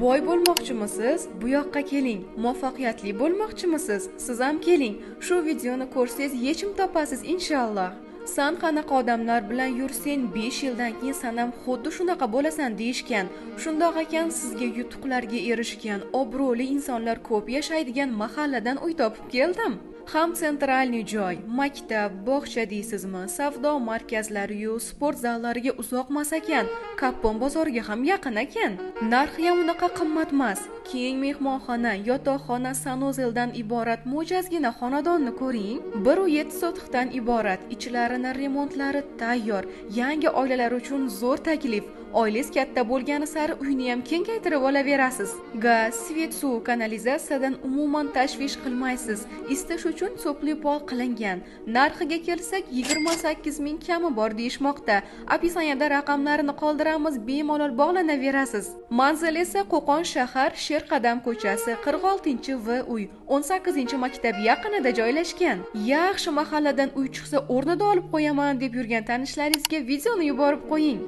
Boy bo'lmoqchimisiz? Bu yoqqa keling. Muvaffaqiyatli bo'lmoqchimisiz? Siz ham keling. Shu videoni ko'rsangiz yechim topasiz inshaalloh. San qanaqa odamlar bilan yursang 5 yildan keyin san ham xuddi shunaqa bo'lasan deyishgan. Shundoq ekan, sizga yutuqlarga erishgan obro'li insonlar ko'p yashaydigan mahalladan uy topib keldim. Ham sentralniy joy, maktab, bog'cha deysizmi, savdo markazlari yu sport zallariga uzoqmas ekan, Kappon bozoriga ham yaqin ekan. Narxi ham unaqa qimmat emas. Keng mehmonxona, yotoqxona, sanuzeldan iborat mo'jazgina xonadonni ko'ring. 1 uy 7 sotixdan iborat, ichlarini remontlari tayyor. Yangi oilalar uchun zo'r taklif. Oilangiz katta bo'lgani sari uyni ham kengaytirib olaverasiz. Gaz, svet, suv, kanalizatsiyadan umuman tashvish qilmaysiz. Isitish uchun so'pli pol qilingan. Narxiga kelsak 28 ming kami bor deyishmoqda. Opisaniyada raqamlarini qoldiramiz, bemalol bog'lanaverasiz. Manzil esa Qo'qon shahar, Sherqadam ko'chasi, 46-v uy, 18-maktab yaqinida joylashgan. Yaxshi mahalladan uy chiqsa o'rnida olib qo'yaman deb yurgan tanishlaringizga videoni yuborib qo'ying.